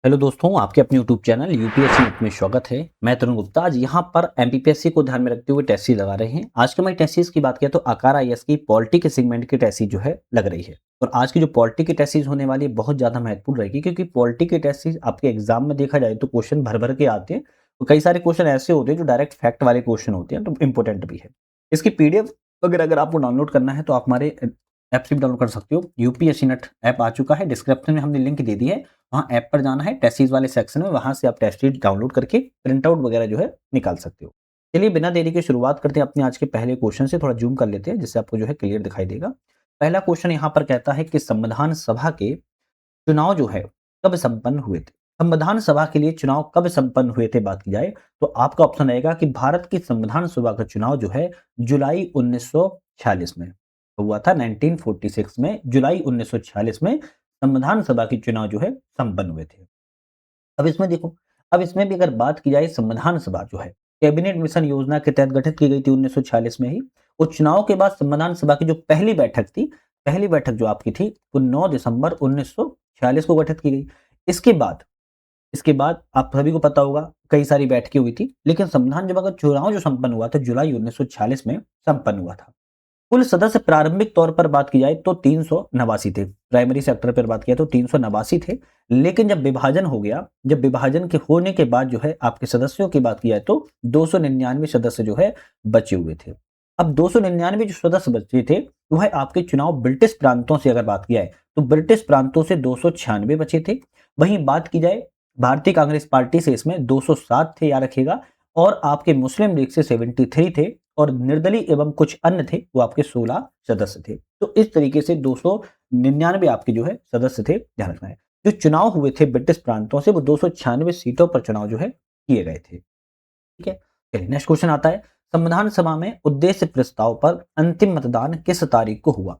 Hello दोस्तों, आपके अपने यूट्यूब चैनल यूपीएससी नेट में स्वागत है। मैं तरुण गुप्ता। आज यहाँ पर एमपीपीएससी को ध्यान में रखते हुए टेस्ट सीरीज लगा रहे हैं। आज के हमारी टेस्ट सीरीज की बात करें तो आकार आईएएस की पॉलिटी के सेगमेंट की टेस्ट सीरीज जो है लग रही है। और आज की जो पॉलिटी की टेस्ट सीरीज होने वाली है बहुत ज्यादा महत्वपूर्ण रहेगी, क्योंकि पॉलिटी की टेस्ट सीरीज आपके एग्जाम में देखा जाए तो क्वेश्चन भर भर के आते हैं। तो कई सारे क्वेश्चन ऐसे होते हैं जो डायरेक्ट फैक्ट वाले क्वेश्चन होते हैं, तो इंपॉर्टेंट भी है। इसकी पीडीएफ अगर अगर आपको डाउनलोड करना है तो आप हमारे ऐप से भी डाउनलोड कर सकते हो। यूपीएससी नेट ऐप आ चुका है, डिस्क्रिप्शन में हमने लिंक दे दी है। वहाँ ऐप पर जाना है, टेस्ट सीरीज वाले सेक्शन में, वहाँ से आप टेस्ट सीरीज डाउनलोड करके प्रिंट आउट वगैरह जो है निकाल सकते हो। चलिए बिना देरी के शुरुआत करते हैं अपने आज के पहले क्वेश्चन से। थोड़ा जूम कर लेते हैं जिससे आपको जो है क्लियर दिखाई देगा। पहला क्वेश्चन यहाँ पर कहता है कि संविधान सभा के चुनाव जो है कब संपन्न हुए थे। संविधान सभा के लिए चुनाव कब संपन्न हुए थे बात की जाए तो आपका ऑप्शन रहेगा कि भारत की संविधान सभा का चुनाव जो है जुलाई 1946 में हुआ था। 1946 में, जुलाई 1946 में संविधान सभा के चुनाव जो है संपन्न हुए थे। अब इसमें देखो, अब इसमें भी अगर बात की जाए, संविधान सभा जो है कैबिनेट मिशन योजना के तहत गठित की गई थी 1946 में ही। उस चुनाव के बाद संविधान सभा की जो पहली बैठक थी, पहली बैठक जो आपकी थी वो 9 दिसंबर 1946 को गठित की गई। इसके बाद इसके बाद आप सभी को पता होगा कई सारी बैठकें हुई थी, लेकिन संविधान सभा का चुनाव जो संपन्न हुआ था जुलाई 1946 में संपन्न हुआ था। कुल सदस्य प्रारंभिक तौर पर बात की जाए तो 389 थे। प्राइमरी सेक्टर पर बात किया तो 389 थे। लेकिन जब विभाजन हो गया, जब विभाजन के होने के बाद जो है आपके सदस्यों की बात की जाए तो 299 सदस्य जो है बचे हुए थे। अब 299 जो सदस्य बचे थे वह आपके चुनाव ब्रिटिश प्रांतों से अगर बात की जाए तो ब्रिटिश प्रांतों से 296 बचे थे। वहीं बात की जाए भारतीय कांग्रेस पार्टी से इसमें 207 थे, याद रखिएगा। और आपके मुस्लिम लीग से 73 थे। और निर्दलीय एवं कुछ अन्य थे, वो आपके 16 सदस्य थे। तो इस तरीके से 299 आपके जो है सदस्य थे, ध्यान रखना है। जो चुनाव हुए थे ब्रिटिश प्रांतों से वो 296 सीटों पर चुनाव जो है किए गए थे। ठीक है, चलिए नेक्स्ट क्वेश्चन आता है। संविधान सभा में उद्देश्य प्रस्ताव पर अंतिम मतदान किस तारीख को हुआ।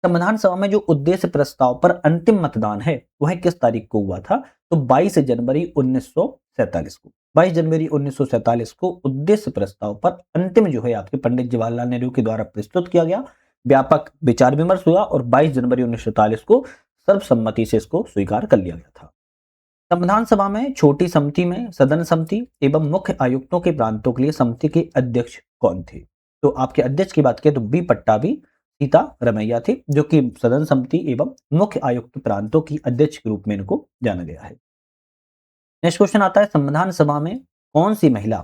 संविधान सभा में जो उद्देश्य प्रस्ताव पर अंतिम मतदान है वह किस तारीख को हुआ था तो 22 जनवरी 1947 को। 22 जनवरी 1947 को उद्देश्य प्रस्ताव पर अंतिम जो है आपके पंडित जवाहरलाल नेहरू के द्वारा प्रस्तुत किया गया। व्यापक विचार विमर्श हुआ और 22 जनवरी 1947 को सर्वसम्मति से इसको स्वीकार कर लिया गया था। संविधान सभा में छोटी समिति में सदन समिति एवं मुख्य आयुक्तों के प्रांतों के लिए समिति के अध्यक्ष कौन थे। तो आपके अध्यक्ष की बात करें तो बी पट्टाभी सीता रमैया थे, जो कि सदन समिति एवं मुख्य आयुक्त प्रांतों की अध्यक्ष के रूप में इनको जाना गया है। नेक्स्ट क्वेश्चन आता है, संविधान सभा में कौन सी महिला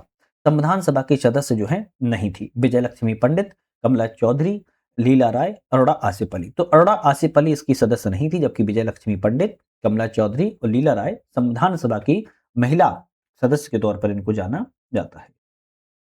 संविधान सभा की सदस्य जो है नहीं थी। विजय लक्ष्मी पंडित, कमला चौधरी, लीला राय, अरोड़ा आसिफ अली। तो अरोड़ा आसिफ अली इसकी सदस्य नहीं थी, जबकि विजय लक्ष्मी पंडित, कमला चौधरी और लीला राय संविधान सभा की महिला सदस्य के तौर पर इनको जाना जाता है।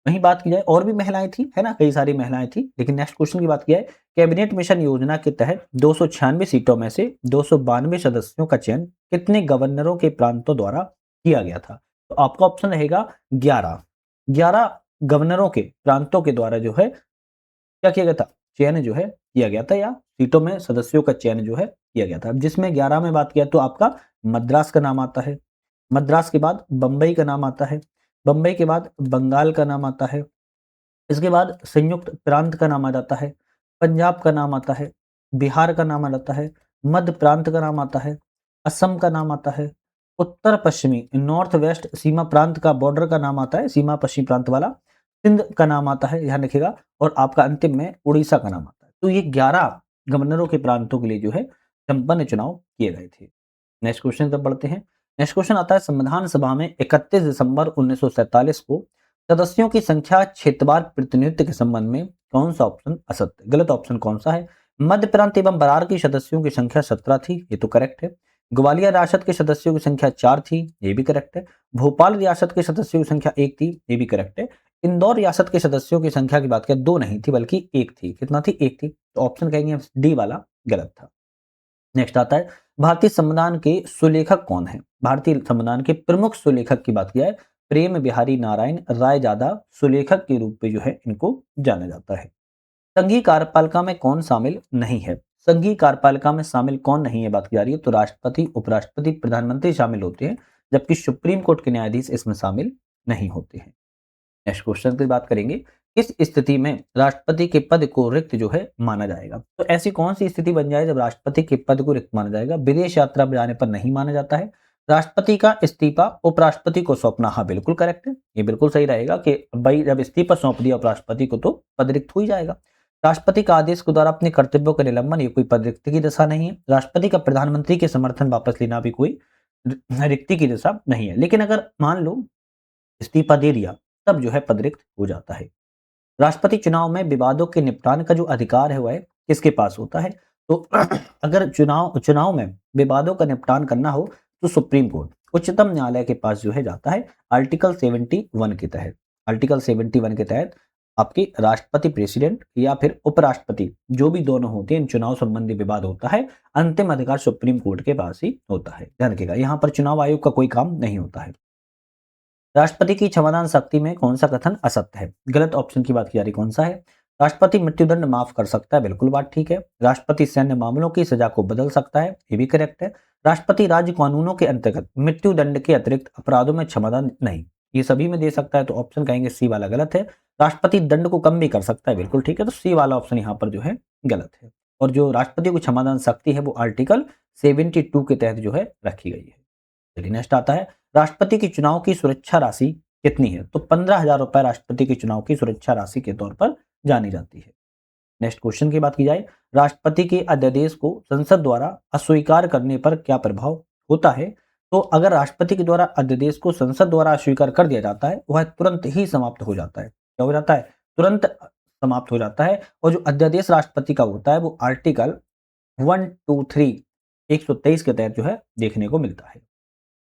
वहीं बात की जाए और भी महिलाएं थी, है ना, कई सारी महिलाएं थी। लेकिन नेक्स्ट क्वेश्चन की बात की जाए, कैबिनेट मिशन योजना के तहत 296 सीटों में से 292 सदस्यों का चयन कितने गवर्नरों के प्रांतों द्वारा किया गया था। तो आपका ऑप्शन रहेगा 11। 11 गवर्नरों के प्रांतों के द्वारा जो है क्या किया गया था, चयन जो है किया गया था, या सीटों में सदस्यों का चयन जो है किया गया था। जिसमें 11 में बात किया तो आपका मद्रास का नाम आता है। मद्रास के बाद बंबई का नाम आता है। बंबई के बाद बंगाल का नाम आता है। इसके बाद संयुक्त प्रांत का नाम आ जाता है। पंजाब का नाम आता है। बिहार का नाम आ जाता है। मध्य प्रांत का नाम आता है। असम का नाम आता है। उत्तर पश्चिमी नॉर्थ वेस्ट सीमा प्रांत का बॉर्डर का नाम आता है, सीमा पश्चिमी प्रांत वाला। सिंध का नाम आता है, ध्यान रखिएगा। और आपका अंतिम में उड़ीसा का नाम आता है। तो ये 11 गवर्नरों के प्रांतों के लिए जो है संपन्न चुनाव किए गए थे। नेक्स्ट क्वेश्चन तब बढ़ते हैं। नेक्स्ट क्वेश्चन आता है, संविधान सभा में 31 दिसंबर 1947 को सदस्यों की संख्या क्षेत्रवार प्रतिनिधित्व के संबंध में कौन सा ऑप्शन असत्य, गलत ऑप्शन कौन सा है। मध्य प्रांत एवं बरार की सदस्यों की संख्या 17 थी, ये तो करेक्ट है। ग्वालियर रियासत के सदस्यों की संख्या 4 थी, ये भी करेक्ट है। भोपाल रियासत के सदस्यों की संख्या 1 थी, ये भी करेक्ट है। इंदौर रियासत के सदस्यों की संख्या की बात करें 2 नहीं थी बल्कि 1 थी। कितना थी, 1 थी। तो ऑप्शन कहेंगे डी वाला गलत था। नेक्स्ट आता है, भारतीय संविधान के सुलेखक कौन है। भारतीय संविधान के प्रमुख सुलेखक की बात की जाए, प्रेम बिहारी नारायण रायजादा सुलेखक के रूप में जो है इनको जाना जाता है। संघीय कार्यपालिका में कौन शामिल नहीं है। संघीय कार्यपालिका में शामिल कौन नहीं है बात की जा रही है तो राष्ट्रपति, उपराष्ट्रपति, प्रधानमंत्री शामिल होते हैं, जबकि सुप्रीम कोर्ट के न्यायाधीश इसमें शामिल नहीं होते हैं। नेक्स्ट क्वेश्चन की बात करेंगे, किस स्थिति में राष्ट्रपति के पद को रिक्त जो है माना जाएगा। तो ऐसी कौन सी स्थिति बन जाए जब राष्ट्रपति के पद को रिक्त माना जाएगा। विदेश यात्रा पर जाने पर नहीं माना जाता है, राष्ट्रपति का इस्तीफा उपराष्ट्रपति को सौंपना, हाँ बिल्कुल करेक्ट है, ये बिल्कुल सही रहेगा कि भाई जब इस्तीफा सौंप दिया उपराष्ट्रपति को तो पद रिक्त हो ही जाएगा। राष्ट्रपति का आदेश के द्वारा अपने कर्तव्यों का निलंबन, ये कोई पद रिक्ति की दशा नहीं है। राष्ट्रपति का प्रधानमंत्री के समर्थन वापस लेना भी कोई रिक्ति की दशा नहीं है। लेकिन अगर मान लो इस्तीफा दे दिया तब जो है पद रिक्त हो जाता है। राष्ट्रपति चुनाव में विवादों के निपटान का जो अधिकार है वह किसके पास होता है? तो अगर चुनाव चुनाव में विवादों का निपटान करना हो तो सुप्रीम कोर्ट, उच्चतम न्यायालय के पास जो है जाता है आर्टिकल 71 के तहत। आर्टिकल 71 के तहत आपके राष्ट्रपति प्रेसिडेंट या फिर उपराष्ट्रपति जो भी दोनों होते हैं, इन चुनाव संबंधी विवाद होता है, अंतिम अधिकार सुप्रीम कोर्ट के पास ही होता है। ध्यान रखिएगा, यहाँ पर चुनाव आयोग का कोई काम नहीं होता है। राष्ट्रपति की क्षमादान शक्ति में कौन सा कथन असत्य है? गलत ऑप्शन की बात की जा रही, कौन सा है? राष्ट्रपति मृत्युदंड माफ कर सकता है, बिल्कुल बात ठीक है। राष्ट्रपति सैन्य मामलों की सजा को बदल सकता है, ये भी करेक्ट है। राष्ट्रपति राज्य कानूनों के अंतर्गत मृत्युदंड के अतिरिक्त अपराधों में क्षमादान नहीं, ये सभी में दे सकता है, तो ऑप्शन कहेंगे सी वाला गलत है। राष्ट्रपति दंड को कम भी कर सकता है, बिल्कुल ठीक है, तो सी वाला ऑप्शन यहाँ पर जो है गलत है। और जो राष्ट्रपति को क्षमादान शक्ति है वो आर्टिकल 72 के तहत जो है रखी गई है। चलिए नेक्स्ट आता है, राष्ट्रपति की चुनाव की सुरक्षा राशि कितनी है? तो 15,000 रुपए राष्ट्रपति के चुनाव की सुरक्षा राशि के तौर पर जानी जाती है। नेक्स्ट क्वेश्चन की बात की जाए, राष्ट्रपति के अध्यादेश को संसद द्वारा अस्वीकार करने पर क्या प्रभाव होता है? तो अगर राष्ट्रपति के द्वारा अध्यादेश को संसद द्वारा अस्वीकार कर दिया जाता है, वह तुरंत ही समाप्त हो जाता है। क्या हो जाता है? तुरंत समाप्त हो जाता है। और जो अध्यादेश राष्ट्रपति का होता है वो आर्टिकल 123 123 के तहत जो है देखने को मिलता है।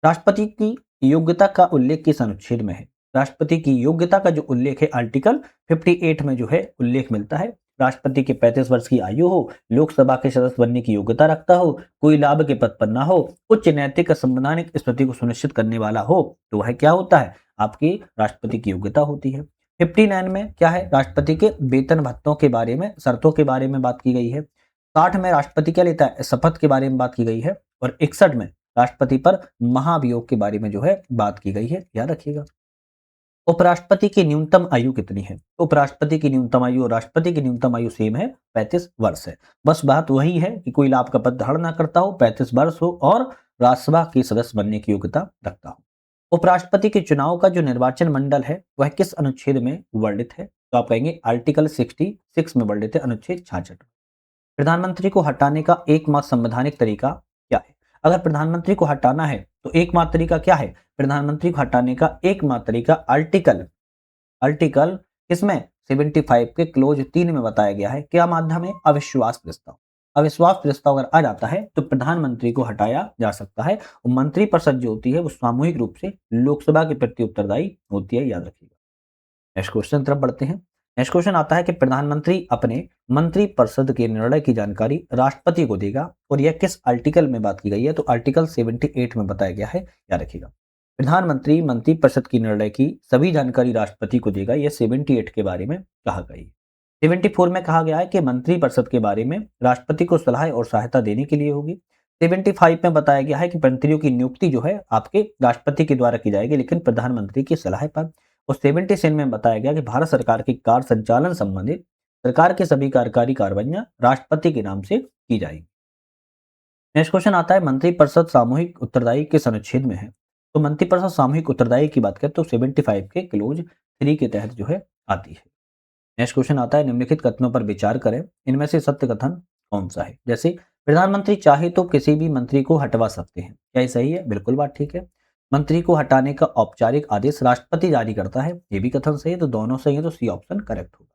राष्ट्रपति की योग्यता का उल्लेख किस अनुच्छेद में है? राष्ट्रपति की योग्यता का जो उल्लेख है आर्टिकल 58 में जो है उल्लेख मिलता है। राष्ट्रपति के 35 वर्ष की आयु हो, लोकसभा के सदस्य बनने की योग्यता रखता हो, कोई लाभ के पद पर ना हो, उच्च नैतिक और संवैधानिक स्थिति को सुनिश्चित करने वाला हो, तो वह क्या होता है? आपकी राष्ट्रपति की योग्यता होती है। 59 में क्या है? राष्ट्रपति के वेतन भत्तों के बारे में, शर्तों के बारे में बात की गई है। 60 में राष्ट्रपति क्या लेता है? शपथ के बारे में बात की गई है। और 61 में राष्ट्रपति पर महाभियोग के बारे में जो है बात की गई है, याद रखिएगा। उपराष्ट्रपति की न्यूनतम आयु कितनी है? उपराष्ट्रपति की न्यूनतम आयु और राष्ट्रपति की न्यूनतम आयु सेम है, 35 वर्ष है। बस बात वही है कि कोई लाभ का पद धारण ना करता हो, 35 वर्ष हो और राज्यसभा के सदस्य बनने की योग्यता रखता हो। उपराष्ट्रपति के चुनाव का जो निर्वाचन मंडल है वह किस अनुच्छेद में वर्णित है? तो आप कहेंगे आर्टिकल 66 में वर्णित है, अनुच्छेद 66। प्रधानमंत्री को हटाने का एकमात्र संवैधानिक तरीका क्या है? अगर प्रधानमंत्री को हटाना है तो एकमात्र तरीका क्या है? प्रधानमंत्री को हटाने का एकमात्र तरीका आर्टिकल आर्टिकल इसमें 75 के क्लोज 3 में बताया गया है। क्या माध्यम है? अविश्वास प्रस्ताव। अविश्वास प्रस्ताव अगर आ जाता है तो प्रधानमंत्री को हटाया जा सकता है। और मंत्रिपरिषद जो होती है वो सामूहिक रूप से लोकसभा के प्रति उत्तरदायी होती है, याद रखिएगा। नेक्स्ट क्वेश्चन तरफ बढ़ते हैं। नेक्स्ट क्वेश्चन आता है कि प्रधानमंत्री अपने मंत्रिपरिषद के निर्णय की जानकारी राष्ट्रपति को देगा और यह किस आर्टिकल में बात की गई है? तो आर्टिकल 78 में बताया गया है, याद रखिएगा। प्रधानमंत्री मंत्रिपरिषद की निर्णय की सभी जानकारी राष्ट्रपति को देगा, यह 78 के बारे में कहा गया है। 74 में कहा गया है कि मंत्रिपरिषद के बारे में राष्ट्रपति को सलाह और सहायता देने के लिए होगी। 75 में बताया गया है कि मंत्रियों की नियुक्ति जो है आपके राष्ट्रपति के द्वारा की जाएगी, लेकिन प्रधानमंत्री की सलाह पर। और 77 में बताया गया कि भारत सरकार की कार्य संचालन संबंधित सरकार के सभी कार्यकारी कार्रवाइयां राष्ट्रपति के नाम से की जाएगी। नेक्स्ट क्वेश्चन आता है, मंत्रिपरिषद सामूहिक उत्तरदायी किस अनुच्छेद में है? तो मंत्रिपरिषद सामूहिक उत्तरदायी की बात करें तो 75 के क्लोज 3 के तहत जो है आती है। नेक्स्ट क्वेश्चन आता है, निम्नलिखित कथनों पर विचार करें, इनमें से सत्य कथन कौन सा है? जैसे प्रधानमंत्री चाहे तो किसी भी मंत्री को हटवा सकते हैं, क्या ये सही है? बिल्कुल बात ठीक है। मंत्री को हटाने का औपचारिक आदेश राष्ट्रपति जारी करता है, ये भी कथन सही है, तो दोनों सही है, तो सी ऑप्शन करेक्ट होगा।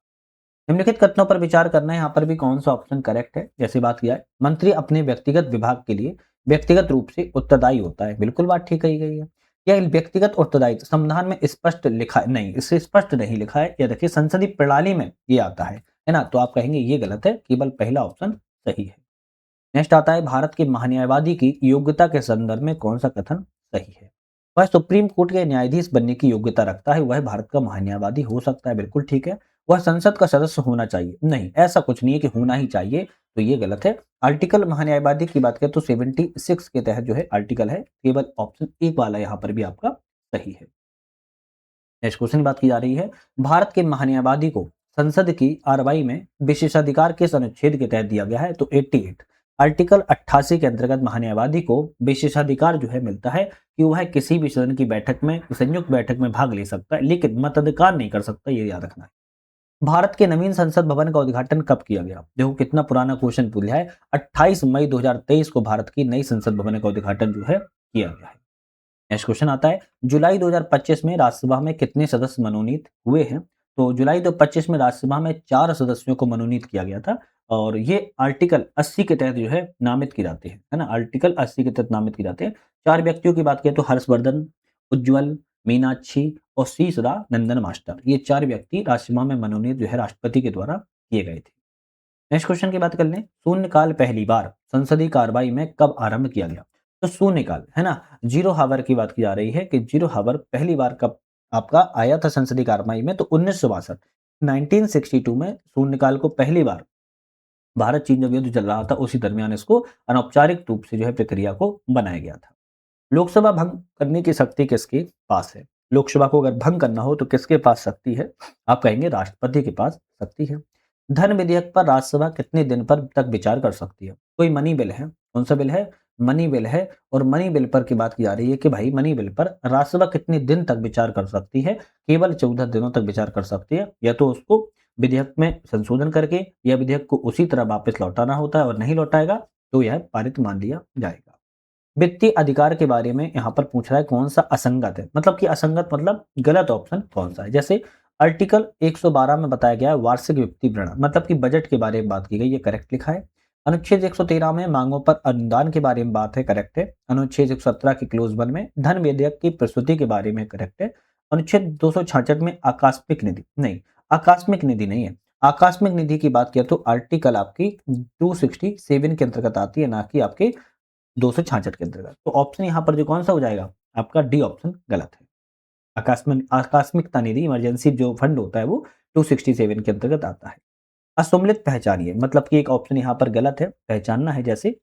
निम्नलिखित कथनों पर विचार करना है, यहाँ पर भी कौन सा ऑप्शन करेक्ट है? जैसे बात किया है, मंत्री अपने व्यक्तिगत विभाग के लिए व्यक्तिगत रूप से उत्तरदायी होता है, बिल्कुल बात ठीक कही गई है। यह व्यक्तिगत उत्तरदायित्व संविधान में स्पष्ट लिखा नहीं, इससे स्पष्ट नहीं लिखा है, या देखिए संसदीय प्रणाली में ये आता है ना, तो आप कहेंगे ये गलत है, केवल पहला ऑप्शन सही है। नेक्स्ट आता है, भारत के महान्यायवादी की योग्यता के संदर्भ में कौन सा कथन सही है? वह सुप्रीम कोर्ट के न्यायाधीश बनने की योग्यता रखता है, वह भारत का महान्यायवादी हो सकता है, बिल्कुल ठीक है। वह संसद का सदस्य होना चाहिए, नहीं ऐसा कुछ नहीं है कि होना ही चाहिए, तो ये गलत है। आर्टिकल महान्यायवादी की बात करें तो 76 के तहत जो है आर्टिकल है, केवल ऑप्शन एक वाला यहाँ पर भी आपका सही है। नेक्स्ट क्वेश्चन बात की जा रही है, भारत के महान्यायवादी को संसद की कार्रवाई में विशेषाधिकार किस अनुच्छेद के तहत दिया गया है? तो 88 आर्टिकल 88 के अंतर्गत महान्यायवादी को विशेषाधिकार जो है मिलता है कि वह किसी भी सदन की बैठक में, संयुक्त बैठक में भाग ले सकता है, लेकिन मताधिकार नहीं कर सकता, ये याद रखना है। भारत के नवीन संसद भवन का उद्घाटन कब किया गया? देखो कितना पुराना क्वेश्चन पूछ लिया है। 28 मई 2023 को भारत की नई संसद भवन का उद्घाटन जो है किया गया है। नेक्स्ट क्वेश्चन आता है, जुलाई 2025 में राज्यसभा में कितने सदस्य मनोनीत हुए हैं? तो जुलाई 2025 में राज्यसभा में 4 सदस्यों को मनोनीत किया गया था और ये आर्टिकल 80 के तहत जो है नामित की जाती है ना? आर्टिकल 80 के तहत नामित की जाते हैं। 4 व्यक्तियों की बात करें तो हर्षवर्धन, उज्ज्वल, मीनाक्षी और सीसरा नंदन मास्टर, ये 4 व्यक्ति राज्यसभा में मनोनीत जो है राष्ट्रपति के द्वारा किए गए थे। नेक्स्ट क्वेश्चन की बात कर लें, शून्यकाल पहली बार संसदीय कार्रवाई में कब आरंभ किया गया? तो शून्यकाल है ना, जीरो हावर की बात की जा रही है कि जीरो हावर पहली बार कब आपका आया था संसदीय कार्रवाई में? तो 1962 1962 में शून्यकाल को पहली बार, भारत चीन जब युद्ध चल रहा था उसी दरमियान इसको अनौपचारिक रूप से जो है प्रक्रिया को बनाया गया था। लोकसभा भंग करने की शक्ति किसके पास है? लोकसभा को अगर भंग करना हो तो किसके पास शक्ति है? आप कहेंगे राष्ट्रपति के पास शक्ति है। धन विधेयक पर राज्यसभा कितने दिन पर तक विचार कर सकती है? कोई मनी बिल है, कौन सा बिल है? मनी बिल है। और मनी बिल पर की बात की जा रही है कि भाई मनी बिल पर राज्यसभा कितने दिन तक विचार कर सकती है? केवल 14 दिनों तक विचार कर सकती है, या तो उसको विधेयक में संशोधन करके या विधेयक को उसी तरह वापस लौटाना होता है, और नहीं लौटाएगा तो यह पारित मान लिया जाएगा। वित्तीय अधिकार के बारे में यहाँ पर पूछ रहा है कौन सा असंगत है, मतलब कि असंगत मतलब गलत ऑप्शन कौन सा है? जैसे आर्टिकल 112 में बताया गया है वार्षिक वित्तीय विवरण, मतलब कि बजट के बारे में बात की गई, ये करेक्ट लिखा है। अनुच्छेद 113 में मांगों पर अनुदान के बारे में बात है, करेक्ट है। अनुच्छेद 117 के क्लोज 1 में धन विधेयक की प्रस्तुति के बारे में, करेक्ट है। अनुच्छेद 266 में आकस्मिक निधि नहीं, आकस्मिक निधि नहीं है। आकस्मिक निधि की बात किया तो आर्टिकल आपकी 267 के अंतर्गत आती है, ना कि आपके 266 के अंतर्गत। तो ऑप्शन यहाँ पर जो कौन सा हो जाएगा? आपका डी ऑप्शन गलत है। आकस्मिकता निधि, इमरजेंसी जो फंड होता है वो 267 के अंतर्गत आता है। असुमलित पहचानिए, मतलब कि एक ऑप्शन यहाँ पर गलत है, पहचानना है। जैसे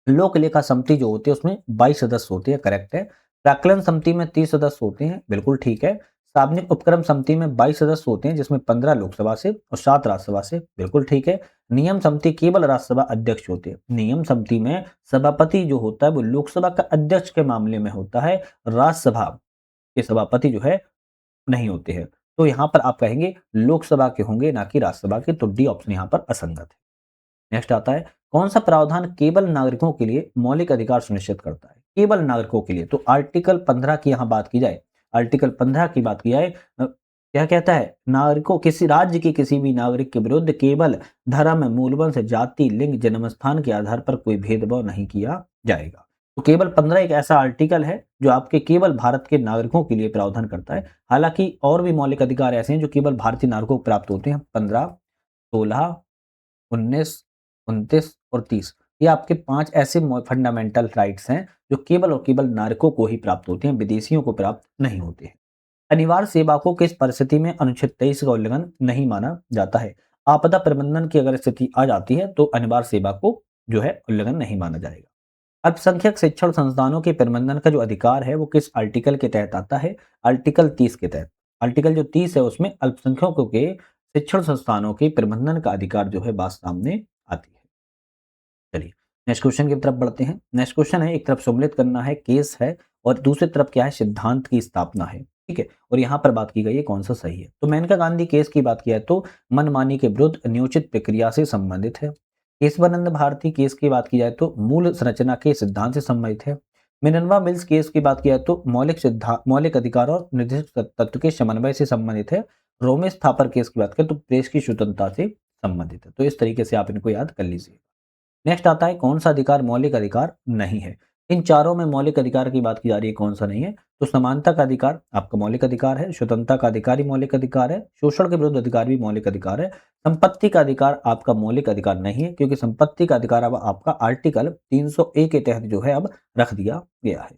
लोक लेखा समिति जो होती है उसमें 22 सदस्य होते हैं, करेक्ट है। प्राक्कलन समिति में 30 सदस्य होते हैं, बिल्कुल ठीक है। सार्वजनिक उपक्रम समिति में 22 सदस्य होते हैं, जिसमें 15 लोकसभा से और 7 राज्यसभा से, बिल्कुल ठीक है। नियम समिति केवल राज्यसभा अध्यक्ष होते हैं। नियम समिति में सभापति जो होता है वो लोकसभा का अध्यक्ष के मामले में होता है, राज्यसभा के सभापति जो है नहीं होते हैं। तो यहाँ पर आप कहेंगे लोकसभा के होंगे, ना कि राज्यसभा के, तो डी ऑप्शन यहाँ पर असंगत है। नेक्स्ट आता है, कौन सा प्रावधान केवल नागरिकों के लिए मौलिक अधिकार सुनिश्चित करता है? केवल नागरिकों के लिए, तो आर्टिकल 15 की यहाँ बात की जाए, आर्टिकल 15 की बात की जाए, क्या कहता है? नागरिकों, किसी राज्य के किसी भी नागरिक के विरुद्ध केवल धर्म, मूलवंश, जाति, लिंग, जन्मस्थान के आधार पर कोई भेदभाव नहीं किया जाएगा। तो केवल 15 एक ऐसा आर्टिकल है जो आपके केवल भारत के नागरिकों के लिए प्रावधान करता है। हालांकि और भी मौलिक अधिकार ऐसे हैं जो केवल भारतीय नागरिकों को प्राप्त होते हैं। 15, 16, 19, 29 और 30, ये आपके 5 ऐसे फंडामेंटल राइट्स हैं जो केवल और केवल नागरिकों को ही प्राप्त होते हैं, विदेशियों को प्राप्त नहीं होते हैं। अनिवार्य सेवा को किस परिस्थिति में अनुच्छेद 23 का उल्लंघन नहीं माना जाता है? आपदा प्रबंधन की अगर स्थिति आ जाती है तो अनिवार्य सेवा को जो है उल्लंघन नहीं माना जाएगा। अल्पसंख्यक शिक्षण संस्थानों के प्रबंधन का जो अधिकार है वो किस आर्टिकल के तहत आता है? आर्टिकल 30 के तहत। आर्टिकल जो 30 है उसमें अल्पसंख्यकों के शिक्षण संस्थानों के प्रबंधन का अधिकार जो है बात सामने आती है। चलिए नेक्स्ट क्वेश्चन की तरफ बढ़ते हैं। नेक्स्ट क्वेश्चन है, एक तरफ सम्मिलित करना है, केस है, और दूसरी तरफ क्या है? सिद्धांत की स्थापना है, ठीक है। और यहाँ पर बात की गई है कौन सा सही है। तो मेनका गांधी केस की बात किया है तो मनमानी के विरुद्ध नियोजित प्रक्रिया से संबंधित है। केशवानंद भारती केस की बात की जाए तो मूल संरचना के सिद्धांत से संबंधित है। मिनर्वा मिल्स केस की बात किया तो मौलिक अधिकार और निर्दिष्ट तत्व के समन्वय से संबंधित है। रोमेश थापर केस की बात करें तो प्रेस की स्वतंत्रता से संबंधित है। तो इस तरीके से आप इनको याद कर लीजिए। नेक्स्ट आता है, कौन सा अधिकार मौलिक अधिकार नहीं है? इन चारों में मौलिक अधिकार की बात की जा रही है, कौन सा नहीं है? तो समानता का अधिकार आपका मौलिक अधिकार है, स्वतंत्रता का अधिकार ही मौलिक अधिकार है, शोषण के विरुद्ध अधिकार भी मौलिक अधिकार है, संपत्ति का अधिकार आपका मौलिक अधिकार नहीं है, क्योंकि संपत्ति का अधिकार अब आपका आर्टिकल 301 के तहत जो है अब रख दिया गया है।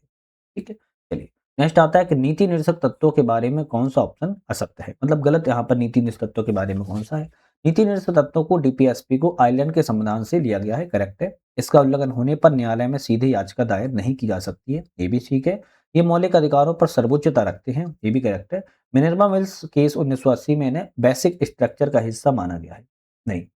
ठीक है, चलिए नेक्स्ट आता है कि नीति निर्देशक तत्वों के बारे में कौन सा ऑप्शन असत्य है, मतलब गलत यहाँ पर नीति निर्देशक तत्वों के बारे में कौन सा है? नीति निर्देशक तत्वों को डीपीएसपी को आयरलैंड के संविधान से लिया गया है, करेक्ट है। इसका उल्लंघन होने पर न्यायालय में सीधे याचिका दायर नहीं की जा सकती है, ये भी ठीक है। ये मौलिक अधिकारों पर सर्वोच्चता रखते हैं, ये भी करेक्ट है। मिनर्वा मिल्स केस 1980 में इन्हें बेसिक स्ट्रक्चर का हिस्सा माना गया है, नहीं।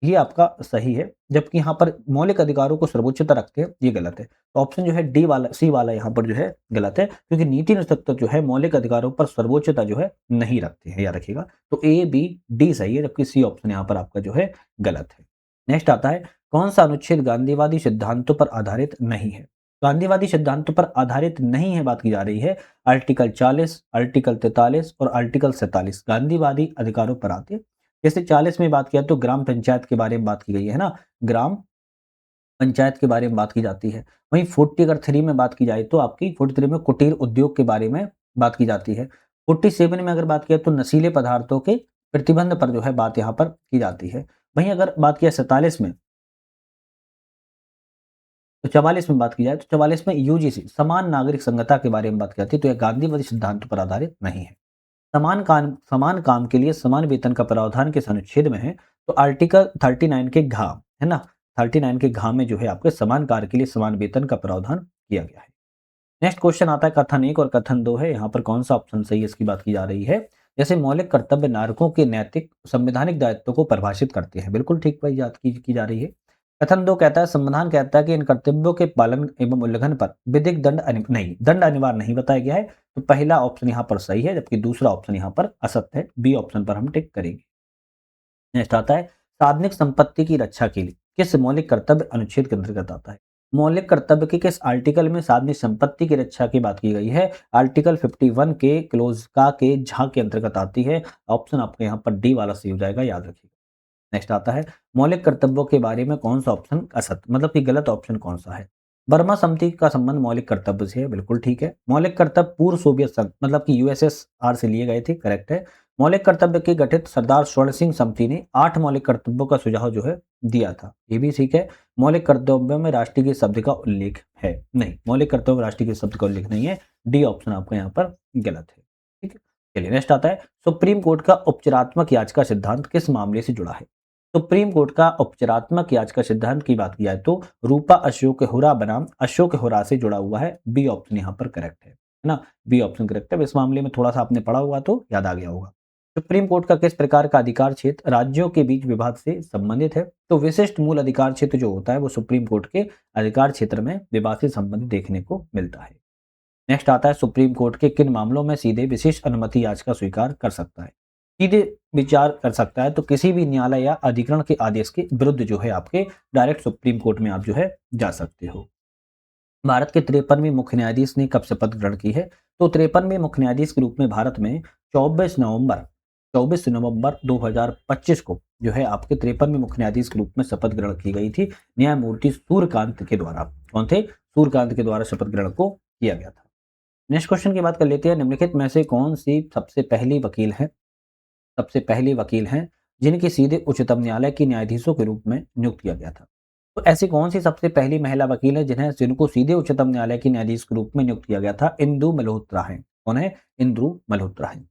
ये आपका सही है, जबकि यहाँ पर मौलिक अधिकारों को सर्वोच्चता रखते हैं, ये गलत है। तो ऑप्शन जो है डी वाला, सी वाला यहाँ पर जो है गलत है, क्योंकि नीति निरंकुश जो है मौलिक अधिकारों पर सर्वोच्चता जो है नहीं रखते हैं, याद रखिएगा। तो ए, बी, डी सही है, जबकि सी ऑप्शन यहाँ पर आपका जो है गलत है। नेक्स्ट आता है, कौन सा अनुच्छेद गांधीवादी सिद्धांतों पर आधारित नहीं है? गांधीवादी सिद्धांतों पर आधारित नहीं है बात की जा रही है, आर्टिकल 40, आर्टिकल 43 और आर्टिकल 47 गांधीवादी अधिकारों पर आते हैं। जैसे 40 में बात किया तो ग्राम पंचायत के बारे में बात की गई है ना, ग्राम पंचायत के बारे में बात की जाती है। वहीं 40 अगर 3 में बात की जाए तो आपकी 43 में कुटीर उद्योग के बारे में बात की जाती है। 47 में अगर बात किया तो नशीले पदार्थों के प्रतिबंध पर जो है बात यहाँ पर की जाती है। वहीं अगर बात किया 47 में, तो 44 में बात की जाए तो 44 में यूजीसी समान नागरिक संहिता के बारे में बात की जाती है, तो यह गांधीवादी सिद्धांतों पर आधारित नहीं है। समान काम के लिए समान वेतन का प्रावधान किस अनुच्छेद में है? तो आर्टिकल 39 के घ, है ना? 39 के घ में जो है आपके समान कार्य के लिए समान वेतन का प्रावधान किया गया है। नेक्स्ट क्वेश्चन आता है, कथन 1 और कथन 2 है, यहाँ पर कौन सा ऑप्शन सही है इसकी बात की जा रही है। जैसे मौलिक कर्तव्य नागरिकों के नैतिक संवैधानिक दायित्व को परिभाषित करते हैं, बिल्कुल ठीक बात की जा रही है। कथन 2 कहता है, संविधान कहता है कि इन कर्तव्यों के पालन एवं उल्लंघन पर विधिक दंड अनिवार्य नहीं बताया गया है। तो पहला ऑप्शन यहाँ पर सही है, जबकि दूसरा ऑप्शन यहाँ पर असत्य है, बी ऑप्शन पर हम टिक करेंगे। नेक्स्ट आता है, सार्वजनिक संपत्ति की रक्षा के लिए किस मौलिक कर्तव्य अनुच्छेद के अंतर्गत आता है? मौलिक कर्तव्य के किस आर्टिकल में सार्वजनिक संपत्ति की रक्षा की बात की गई है? आर्टिकल 51 के क्लोज का के झा के अंतर्गत आती है। ऑप्शन आपका यहाँ पर डी वाला सही हो जाएगा, याद रखिएगा। नेक्स्ट आता है, मौलिक कर्तव्यों के बारे में कौन सा ऑप्शन असत्य, मतलब कि गलत ऑप्शन कौन सा है? बर्मा संधि का संबंध मौलिक कर्तव्य से है, बिल्कुल ठीक है। मौलिक कर्तव्य पूर्व सोवियत संघ मतलब कि यूएसएसआर से लिए गए थे, करेक्ट है। मौलिक कर्तव्य के गठित सरदार स्वर्ण सिंह समिति ने 8 मौलिक कर्तव्यों का सुझाव जो है दिया था, ये भी ठीक है। मौलिक कर्तव्यों में राष्ट्रीय के शब्द का उल्लेख है, नहीं, मौलिक कर्तव्य में राष्ट्रीय के शब्द का उल्लेख नहीं है, डी ऑप्शन आपका यहाँ पर गलत है। ठीक है, चलिए नेक्स्ट आता है, सुप्रीम कोर्ट का उपचारात्मक याचिका सिद्धांत किस मामले से जुड़ा है? सुप्रीम कोर्ट का उपचारात्मक याचिका सिद्धांत की बात की जाए तो रूपा अशोक हुरा बनाम अशोक हुरा से जुड़ा हुआ है, बी ऑप्शन यहाँ पर करेक्ट है ना? बी ऑप्शन करेक्ट है। इस मामले में थोड़ा सा आपने पढ़ा हुआ तो याद आ गया होगा। सुप्रीम कोर्ट का किस प्रकार का अधिकार क्षेत्र राज्यों के बीच विवाद से संबंधित है? तो विशिष्ट मूल अधिकार क्षेत्र जो होता है वो सुप्रीम कोर्ट के अधिकार क्षेत्र में विवाद से संबंधित देखने को मिलता है। नेक्स्ट आता है, सुप्रीम कोर्ट के किन मामलों में सीधे विशेष अनुमति याचिका स्वीकार कर सकता है? सीधे विचार कर सकता है तो किसी भी न्यायालय या अधिकरण के आदेश के विरुद्ध जो है आपके डायरेक्ट सुप्रीम कोर्ट में आप जो है जा सकते हो। भारत के 53वें मुख्य न्यायाधीश ने कब शपथ ग्रहण की है? तो 53वें मुख्य न्यायाधीश के रूप में भारत में 24 नवंबर 2025 को जो है आपके 53वें मुख्य न्यायाधीश के रूप में शपथ ग्रहण की गई थी, न्यायमूर्ति सूर्यकांत के द्वारा। कौन थे? सूर्यकांत के द्वारा शपथ ग्रहण को किया गया था। नेक्स्ट क्वेश्चन की बात कर लेते हैं, निम्नलिखित में से कौन सी सबसे पहली वकील हैं जिनकी सीधे उच्चतम न्यायालय के न्यायाधीशों के रूप में नियुक्त किया गया था? तो ऐसी कौन सी सबसे पहली महिला वकील है जिनको सीधे उच्चतम न्यायालय के न्यायाधीश के रूप में नियुक्त किया गया था? इंदु मल्होत्रा हैं। कौन है? इंदु मल्होत्रा हैं।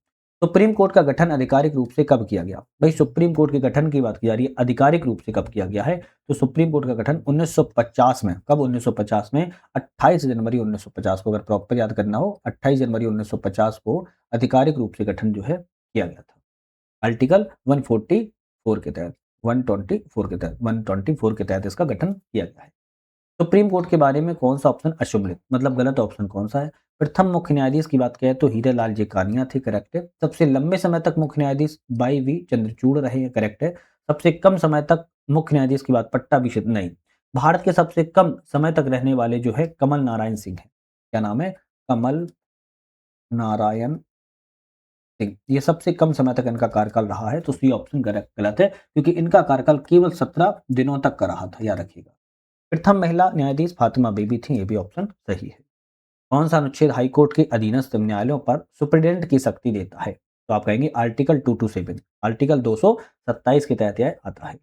सुप्रीम कोर्ट का गठन आधिकारिक रूप से कब किया गया? भाई सुप्रीम कोर्ट के गठन की बात की जा रही है, आधिकारिक रूप से कब किया गया है? तो सुप्रीम कोर्ट का गठन 1950 में, कब? 1950 में 28 जनवरी 1950 को, अगर प्रॉपर याद करना हो 28 जनवरी 1950 को आधिकारिक रूप से गठन जो है किया गया था। आर्टिकल 144 के तहत 124 के तहत 124 के तहत इसका गठन किया गया है। सुप्रीम कोर्ट के बारे में कौन सा ऑप्शन अशुभलित मतलब गलत ऑप्शन कौन सा है? प्रथम मुख्य न्यायाधीश की बात करें तो हीरालाल जी कानिया थे, करेक्ट है। सबसे लंबे समय तक मुख्य न्यायाधीश बाई वी चंद्रचूड़ रहे हैं, करेक्ट है। सबसे कम समय तक मुख्य न्यायाधीश की बात पट्टाभिषेक नहीं। भारत के सबसे कम समय तक रहने वाले जो है कमल नारायण सिंह है। क्या नाम है? कमल नारायण सिंह। ये सबसे कम समय तक इनका कार्यकाल रहा है, तो सी ऑप्शन गलत है, क्योंकि इनका कार्यकाल केवल 17 दिनों तक का रहा था, याद रखिएगा। प्रथम महिला न्यायाधीश फातिमा बीबी थी, ये भी ऑप्शन सही है। कौन सा अनुच्छेद हाईकोर्ट के अधीनस्थ न्यायालयों पर सुप्रीडेंट की शक्ति देता है? तो आप कहेंगे आर्टिकल 227, आर्टिकल 227 के तहत यह आता है।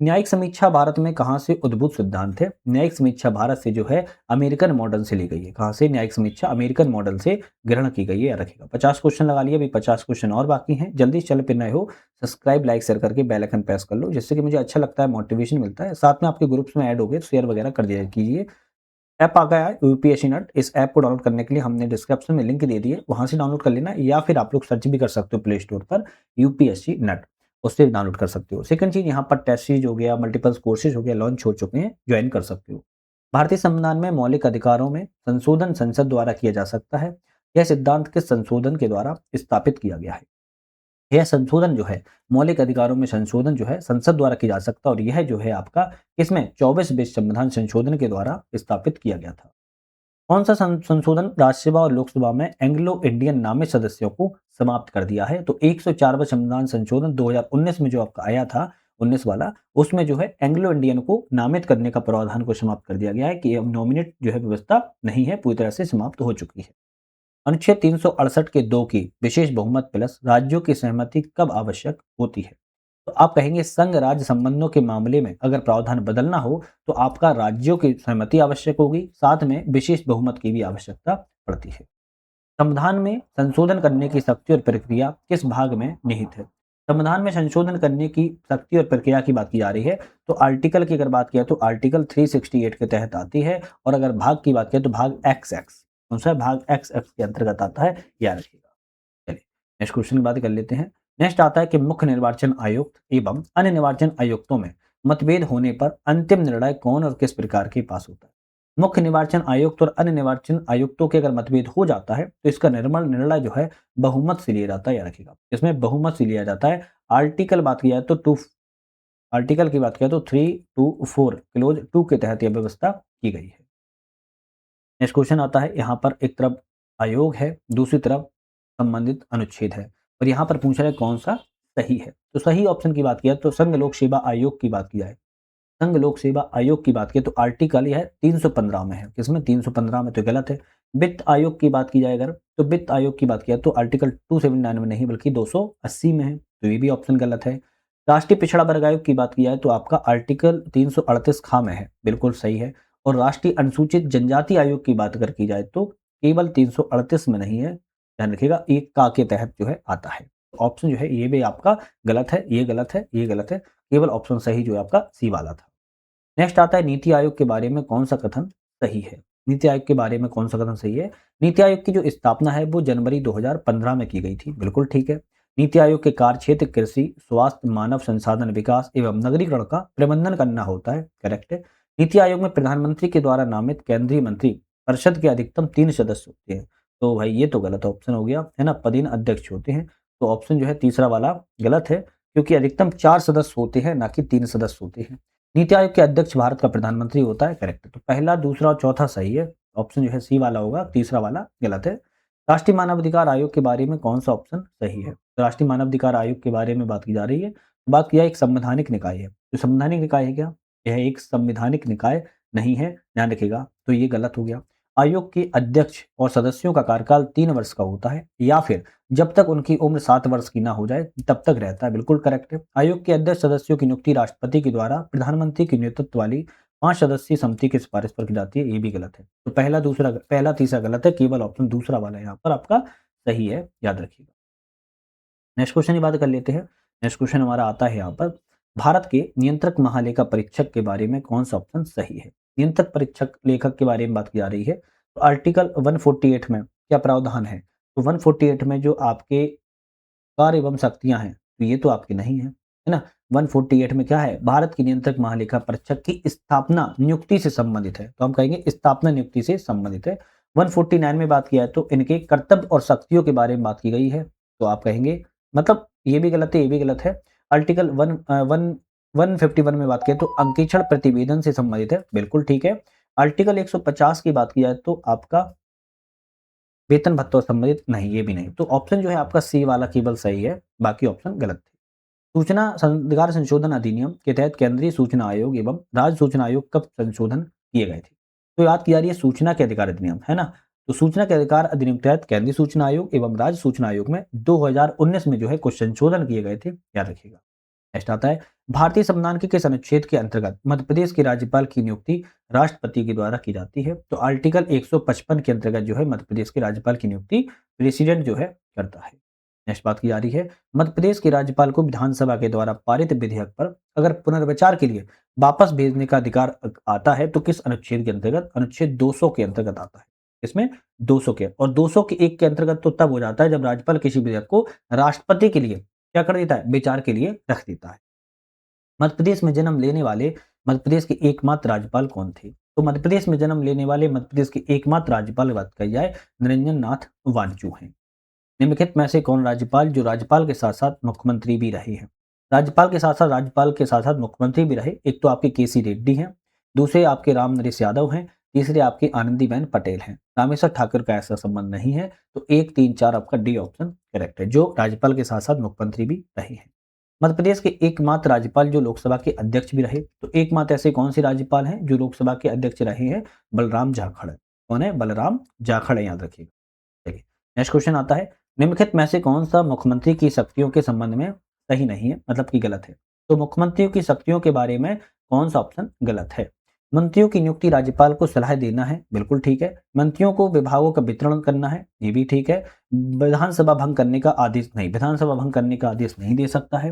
न्यायिक समीक्षा भारत में कहाँ से उद्भूत सिद्धांत है? न्यायिक समीक्षा भारत से जो है अमेरिकन मॉडल से ली गई है। कहाँ से? न्यायिक समीक्षा अमेरिकन मॉडल से ग्रहण की गई है, याद रखिएगा। 50 क्वेश्चन लगा लिए, अभी 50 क्वेश्चन और बाकी हैं। जल्दी चैनल पर नए हो, सब्सक्राइब लाइक शेयर करके बेल आइकन प्रेस कर लो, जिससे कि मुझे अच्छा लगता है, मोटिवेशन मिलता है। साथ में आपके ग्रुप्स में ऐड हो गए तो शेयर वगैरह कर दिया कीजिए। ऐप आ गया है यूपीएससी नेट, इस ऐप को डाउनलोड करने के लिए हमने डिस्क्रिप्शन में लिंक दे दिए, वहां से डाउनलोड कर लेना, या फिर आप लोग सर्च भी कर सकते हो प्ले स्टोर पर यूपीएससी नेट। उससे डाउनलोड कर सकते हो। सेकंड चीज़ यहाँ पर टेस्ट सीरीज हो गया, मल्टीपल कोर्सेज हो गया, लॉन्च हो चुके हैं, ज्वाइन कर सकते हो। भारतीय संविधान में मौलिक अधिकारों में संशोधन संसद द्वारा किया जा सकता है। यह सिद्धांत किस संशोधन के द्वारा स्थापित किया गया है? यह संशोधन जो है, मौलिक अधिकारों में संशोधन जो है संसद द्वारा किया जा सकता है और यह जो है आपका किसमें 24 संविधान संशोधन के द्वारा स्थापित किया गया था। कौन सा संशोधन राज्यसभा और लोकसभा में एंग्लो इंडियन नामित सदस्यों को समाप्त कर दिया है? तो 104वां संविधान संशोधन 2019 में जो आपका आया था, 19 वाला, उसमें जो है एंग्लो इंडियन को नामित करने का प्रावधान को समाप्त कर दिया गया है कि अब नॉमिनेट जो है व्यवस्था नहीं है, पूरी तरह से समाप्त हो चुकी है। अनुच्छेद 368 के 2 की विशेष बहुमत प्लस राज्यों की सहमति कब आवश्यक होती है? तो आप कहेंगे संघ राज्य संबंधों के मामले में अगर प्रावधान बदलना हो तो आपका राज्यों की सहमति आवश्यक होगी, साथ में विशेष बहुमत की भी आवश्यकता पड़ती है। संविधान में संशोधन करने की शक्ति और प्रक्रिया किस भाग में निहित है? संविधान में संशोधन करने की शक्ति और प्रक्रिया की बात की जा रही है तो आर्टिकल की अगर बात किया तो आर्टिकल 368 के तहत आती है और अगर भाग की बात किया तो भाग एक्स एक्स, कौन सा भाग एक्स एक्स के अंतर्गत आता है, याद रखिएगा। चलिए नेक्स्ट क्वेश्चन की बात कर लेते हैं। नेक्स्ट आता है कि मुख्य निर्वाचन आयुक्त एवं अन्य निर्वाचन आयुक्तों में मतभेद होने पर अंतिम निर्णय कौन और किस प्रकार के पास होता है? मुख्य निर्वाचन आयुक्त और अन्य निर्वाचन आयुक्तों के अगर मतभेद हो जाता है तो इसका निर्णय जो है बहुमत से लिया जाता है, याद रखिएगा। इसमें बहुमत से लिया जाता है। आर्टिकल बात की जाए तो टू आर्टिकल की बात किया तो 324 क्लोज 2 के तहत यह व्यवस्था की गई है। नेक्स्ट क्वेश्चन आता है, यहाँ पर एक तरफ आयोग है, दूसरी तरफ संबंधित अनुच्छेद है और यहाँ पर पूछा है कौन सा सही है। तो सही ऑप्शन की बात किया तो संघ लोक सेवा आयोग की बात की जाए, संघ लोक सेवा आयोग की बात की तो आर्टिकल यह 315 में है। किसमें? 315 में, तो गलत है। वित्त आयोग की बात की जाए अगर तो वित्त आयोग की बात किया तो आर्टिकल 279 में नहीं बल्कि 280 में है, तो ये भी ऑप्शन गलत है। राष्ट्रीय पिछड़ा वर्ग आयोग की बात की जाए तो आपका आर्टिकल 338 खा में है, बिल्कुल सही है। और राष्ट्रीय अनुसूचित जनजाति आयोग की बात अगर की जाए तो केवल 338 में नहीं है, ध्यान रखिएगा, एक का के तहत जो है आता है। ऑप्शन जो है ये भी आपका गलत है, ये गलत है, ये गलत है। केवल ऑप्शन सही जो है आपका सी वाला था। नेक्स्ट आता है नीति आयोग के बारे में कौन सा कथन सही है? नीति आयोग के बारे में कौन सा कथन सही है? नीति आयोग की जो स्थापना है वो जनवरी 2015 में की गई थी, बिल्कुल ठीक है। नीति आयोग के कार्य क्षेत्र कृषि, स्वास्थ्य, मानव संसाधन विकास एवं नगरीकरण का प्रबंधन करना होता है, करेक्ट है। नीति आयोग में प्रधानमंत्री के द्वारा नामित केंद्रीय मंत्री परिषद के अधिकतम 3 सदस्य होते हैं। तो भाई ये तो गलत ऑप्शन हो गया, है ना, पदेन अध्यक्ष होते हैं। तो ऑप्शन जो है तीसरा वाला गलत है क्योंकि अधिकतम 4 सदस्य होते हैं, ना कि 3 सदस्य होते हैं। नीति आयोग के अध्यक्ष भारत का प्रधानमंत्री होता है, करेक्ट है। तो पहला, दूसरा और चौथा सही है। ऑप्शन जो है सी वाला होगा, तीसरा वाला गलत है। राष्ट्रीय मानवाधिकार आयोग के बारे में कौन सा ऑप्शन सही है? तो राष्ट्रीय मानवाधिकार आयोग के बारे में बात की जा रही है। बात किया एक संवैधानिक निकाय है। तो संवैधानिक निकाय है क्या? यह एक संवैधानिक निकाय नहीं है, ध्यान रखिएगा। तो ये गलत हो गया। आयोग के अध्यक्ष और सदस्यों का कार्यकाल 3 वर्ष का होता है या फिर जब तक उनकी उम्र 7 वर्ष की ना हो जाए तब तक रहता है, बिल्कुल करेक्ट है। आयोग के अध्यक्ष सदस्यों की नियुक्ति राष्ट्रपति के द्वारा प्रधानमंत्री के नेतृत्व वाली 5 सदस्यीय समिति की सिफारिश पर की जाती है, ये भी गलत है। तो पहला तीसरा गलत है, केवल ऑप्शन दूसरा वाला यहाँ पर आपका सही है, याद रखिएगा। नेक्स्ट क्वेश्चन की बात कर लेते हैं। नेक्स्ट क्वेश्चन हमारा आता है यहाँ पर, भारत के नियंत्रक महालेखा परीक्षक के बारे में कौन सा ऑप्शन सही है? नियंत्रक परीक्षक लेखक के बारे में बात की जा रही है। तो आर्टिकल 148 में क्या प्रावधान है? तो 148 में जो आपके कार्य एवं शक्तियां हैं तो ये तो आपकी नहीं है ना। 148 में क्या है? भारत की नियंत्रक महालेखा परीक्षक की स्थापना नियुक्ति से संबंधित है, तो हम कहेंगे स्थापना नियुक्ति से संबंधित है। 149 में बात किया है तो इनके कर्तव्य और शक्तियों के बारे में बात की गई है, तो आप कहेंगे, मतलब ये भी गलत है, ये भी गलत है। आर्टिकल 151 में बात किया तो अंकेक्षण प्रतिवेदन से संबंधित है, बिल्कुल ठीक है। आर्टिकल 150 की बात की जाए तो आपका वेतन भत्तों से संबंधित नहीं, ये भी नहीं। तो ऑप्शन जो है आपका सी वाला केवल सही है, बाकी ऑप्शन गलत थे। अधिकार संशोधन अधिनियम के तहत केंद्रीय सूचना आयोग एवं राज्य सूचना आयोग कब संशोधन किए गए थे? तो याद की जा रही है सूचना के अधिकार अधिनियम, है ना। तो सूचना के अधिकार अधिनियम के तहत केंद्रीय सूचना आयोग एवं राज्य सूचना आयोग में 2019 में जो है कुछ संशोधन किए गए थे, याद रखिएगा। नेक्स्ट आता है, भारतीय संविधान के किस अनुच्छेद के अंतर्गत मध्य प्रदेश के राज्यपाल की नियुक्ति राष्ट्रपति के द्वारा की जाती है? तो आर्टिकल 155 के अंतर्गत जो है मध्य प्रदेश के राज्यपाल की नियुक्ति प्रेसिडेंट जो है करता है। नेक्स्ट बात की जा रही है, मध्य प्रदेश के राज्यपाल को विधानसभा के द्वारा पारित विधेयक पर अगर पुनर्विचार के लिए वापस भेजने का अधिकार आता है तो किस अनुच्छेद के अंतर्गत? अनुच्छेद 200 के अंतर्गत आता है। इसमें 200 के, और 200 के 1 के अंतर्गत तो तब हो जाता है जब राज्यपाल किसी विधेयक को राष्ट्रपति के लिए क्या कर देता है, विचार के लिए रख देता है। मध्य प्रदेश में जन्म लेने वाले मध्य प्रदेश के एकमात्र राज्यपाल कौन थे? तो मध्य प्रदेश में जन्म लेने वाले मध्य प्रदेश के एकमात्र राज्यपाल की बात कही जाए, निरंजन नाथ वांचू हैं। निम्नलिखित में से कौन राज्यपाल जो राज्यपाल के साथ साथ मुख्यमंत्री भी रहे हैं? राज्यपाल के साथ साथ मुख्यमंत्री भी रहे, एक तो आपके केसी रेड्डी हैं, दूसरे आपके राम नरेश यादव हैं, तीसरे आपकी आनंदीबेन पटेल हैं। रामेश्वर ठाकुर का ऐसा संबंध नहीं है, तो 1, 3, 4 आपका डी ऑप्शन करेक्ट है, जो राज्यपाल के साथ साथ मुख्यमंत्री भी रहे हैं। मध्य प्रदेश के एकमात्र राज्यपाल जो लोकसभा के अध्यक्ष भी रहे, तो एकमात्र ऐसे कौन से राज्यपाल हैं जो लोकसभा के अध्यक्ष रहे हैं? बलराम जाखड़। कौन है? बलराम जाखड़ है, याद रखिएगा। चलिए, नेक्स्ट क्वेश्चन आता है, निम्नलिखित में से कौन सा मुख्यमंत्री की शक्तियों के संबंध में सही नहीं है, मतलब कि गलत है? तो मुख्यमंत्रियों की शक्तियों के बारे में कौन सा ऑप्शन गलत है? मंत्रियों की नियुक्ति राज्यपाल को सलाह देना है, बिल्कुल ठीक है। मंत्रियों को विभागों का वितरण करना है, ये भी ठीक है। विधानसभा भंग करने का आदेश नहीं, विधानसभा भंग करने का आदेश नहीं दे सकता है।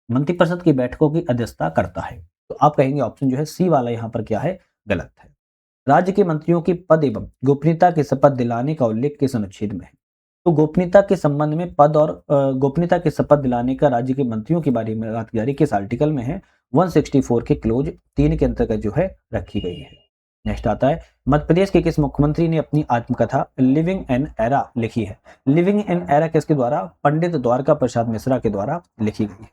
मंत्रिपरिषद की बैठकों की अध्यक्षता करता है। तो आप कहेंगे ऑप्शन जो है सी वाला यहाँ पर क्या है, गलत है। राज्य के मंत्रियों की पद एवं गोपनीयता की शपथ दिलाने का उल्लेख किस अनुच्छेद में है? तो गोपनीयता के संबंध में पद और गोपनीयता की शपथ दिलाने का राज्य के मंत्रियों के बारे में बात जारी किस आर्टिकल में है? 164 के क्लोज 3 के अंतर्गत जो है रखी गई है। नेक्स्ट आता है, मध्य प्रदेश के किस मुख्यमंत्री ने अपनी आत्मकथा लिविंग एन एरा लिखी है? लिविंग एन एरा किसके द्वारा? पंडित द्वारका प्रसाद मिश्रा के द्वारा लिखी गई है।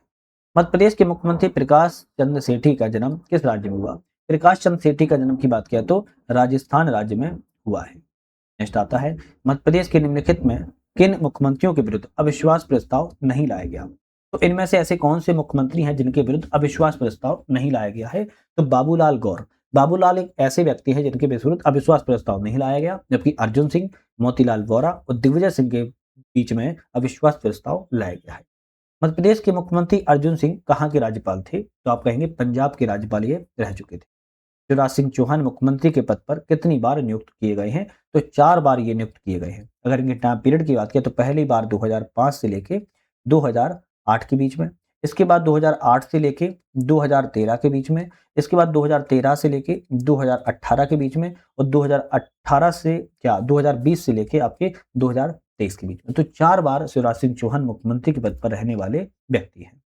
मध्य प्रदेश के मुख्यमंत्री प्रकाश चंद्र सेठी का जन्म किस राज्य में हुआ? प्रकाश चंद्र सेठी का जन्म की बात किया तो राजस्थान राज्य में हुआ है। नेक्स्ट आता है, मध्य प्रदेश के निम्नलिखित में किन मुख्यमंत्रियों के विरुद्ध अविश्वास प्रस्ताव नहीं लाया गया? तो इनमें से ऐसे कौन से मुख्यमंत्री हैं जिनके विरुद्ध अविश्वास प्रस्ताव नहीं लाया गया है? तो बाबूलाल गौर। बाबूलाल एक ऐसे व्यक्ति है जिनके विरुद्ध अविश्वास प्रस्ताव नहीं लाया गया, जबकि अर्जुन सिंह, मोतीलाल वोरा और दिग्विजय सिंह के बीच में अविश्वास प्रस्ताव लाया गया है। मध्य प्रदेश के मुख्यमंत्री अर्जुन सिंह कहाँ के राज्यपाल थे? तो आप कहेंगे पंजाब के राज्यपाल ये रह चुके थे। शिवराज सिंह चौहान मुख्यमंत्री के पद पर कितनी बार नियुक्त किए गए हैं? तो 4 बार ये नियुक्त किए गए हैं। अगर इनके टाइम पीरियड की बात करें तो पहली बार 2005 से लेके 2008 के बीच में, इसके बाद 2008 से लेके 2013 के बीच में, इसके बाद 2013 से लेके 2018 के बीच में और 2018 से क्या 2020 से लेके आपके 2023 के बीच में। तो 4 बार शिवराज सिंह चौहान मुख्यमंत्री के पद पर रहने वाले व्यक्ति हैं।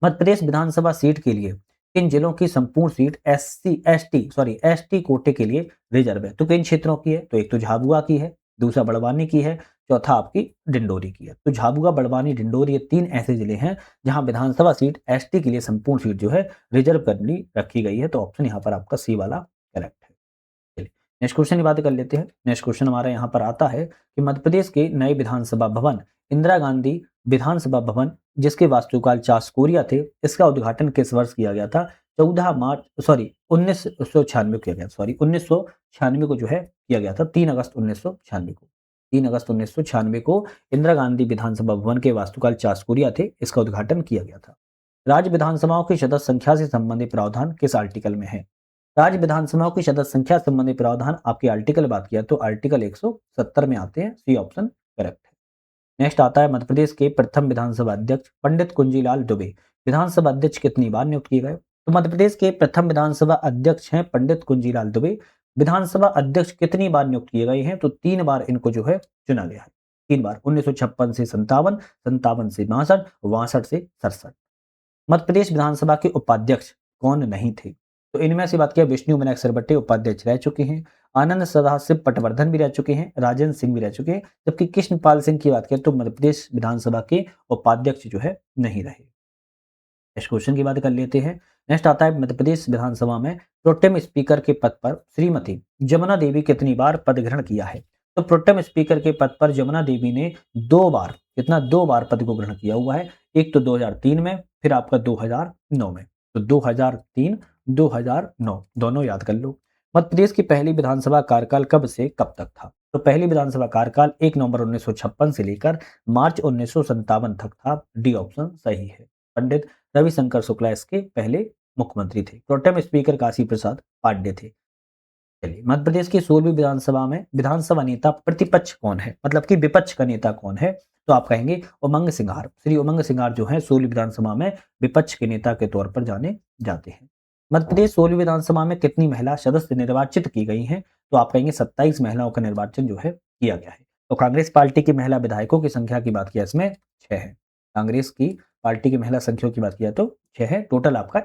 मध्य प्रदेश विधानसभा सीट के लिए किन जिलों की संपूर्ण सीट एसटी कोटे के लिए रिजर्व है? तो किन क्षेत्रों की है? तो एक तो झाबुआ की है, दूसरा बड़वानी की है, चौथा आपकी डिंडोरी की है। तो झाबुआ, बड़वानी, डिंडोरी ये 3 ऐसे जिले हैं जहां विधानसभा सीट एसटी के लिए संपूर्ण सीट जो है रिजर्व करनी रखी गई है। तो ऑप्शन यहाँ पर आपका सी वाला करेक्ट है। चलिए, नेक्स्ट क्वेश्चन की बात कर लेते हैं। नेक्स्ट क्वेश्चन हमारा यहाँ पर आता है कि मध्य प्रदेश के नए विधानसभा भवन इंदिरा गांधी विधानसभा भवन जिसके वास्तुकाल चार्ल्स कोरिया थे, इसका उद्घाटन किस वर्ष किया गया था? 1996 किया गया, 1996 को जो है किया गया था, 3 अगस्त 1996 को। 3 अगस्त 1996 को इंदिरा गांधी विधानसभा भवन के वास्तुकाल चार्ल्स कोरिया थे, इसका उद्घाटन किया गया था। राज्य विधानसभाओं की सदस्य संख्या से संबंधित प्रावधान किस आर्टिकल में है? राज्य विधानसभाओं की सदस्य संख्या संबंधी प्रावधान आपके आर्टिकल बात किया तो आर्टिकल 170 में आते हैं, सी ऑप्शन करेक्ट है। नेक्स्ट आता है, मध्य प्रदेश के प्रथम विधानसभा अध्यक्ष पंडित कुंजीलाल दुबे विधानसभा अध्यक्ष कितनी बार नियुक्त किए गए? तो मध्य प्रदेश के प्रथम विधानसभा अध्यक्ष हैं पंडित कुंजीलाल दुबे। विधानसभा अध्यक्ष कितनी बार नियुक्त किए गए हैं? तो 3 बार इनको जो है चुना गया है, 3 बार, 1956 से 57, 57 से 62, 62 से 67। मध्य प्रदेश विधानसभा के उपाध्यक्ष कौन नहीं थे? तो इनमें से बात किया, विष्णु विनायक सरवटे उपाध्यक्ष रह चुके हैं, आनंद सदाशिव पटवर्धन भी रह चुके हैं, राजेंद्र सिंह भी रह चुके हैं, जबकि कृष्णपाल सिंह की बात करें तो मध्य प्रदेश विधानसभा के उपाध्यक्ष जो है नहीं रहे। नेक्स्ट क्वेश्चन की बात कर लेते हैं। नेक्स्ट आता है, मध्य प्रदेश विधानसभा में प्रोटेम स्पीकर के पद पर श्रीमती जमुना देवी कितनी बार पद ग्रहण किया है? तो प्रोटेम स्पीकर के पद पर जमुना देवी ने 2 बार, कितना, 2 बार पद को ग्रहण किया हुआ है। एक तो 2003 में, फिर आपका 2009 में। तो 2003, 2009 दोनों याद कर लो। मध्य प्रदेश की पहली विधानसभा कार्यकाल कब से कब तक था? तो पहली विधानसभा कार्यकाल 1 नवंबर 1956 से लेकर मार्च 1957 तक था, डी ऑप्शन सही है। पंडित रविशंकर शुक्ला इसके पहले मुख्यमंत्री थे। प्रोटेम स्पीकर काशी प्रसाद पांडे थे। चलिए, मध्य प्रदेश की 16वीं विधानसभा में विधानसभा नेता प्रतिपक्ष कौन है, मतलब कि विपक्ष का नेता कौन है? तो आप कहेंगे उमंग सिंघार। श्री उमंग सिंघार जो है 16वीं विधानसभा में विपक्ष के नेता के तौर पर जाने जाते हैं। मध्य प्रदेश 16वीं विधानसभा में कितनी महिला सदस्य निर्वाचित की गई हैं? तो आप कहेंगे 27 महिलाओं का निर्वाचन जो है किया गया है। तो कांग्रेस पार्टी की महिला विधायकों की संख्या की बात किया इसमें 6 है। कांग्रेस की पार्टी की महिला संख्या की बात किया तो 6 है, टोटल आपका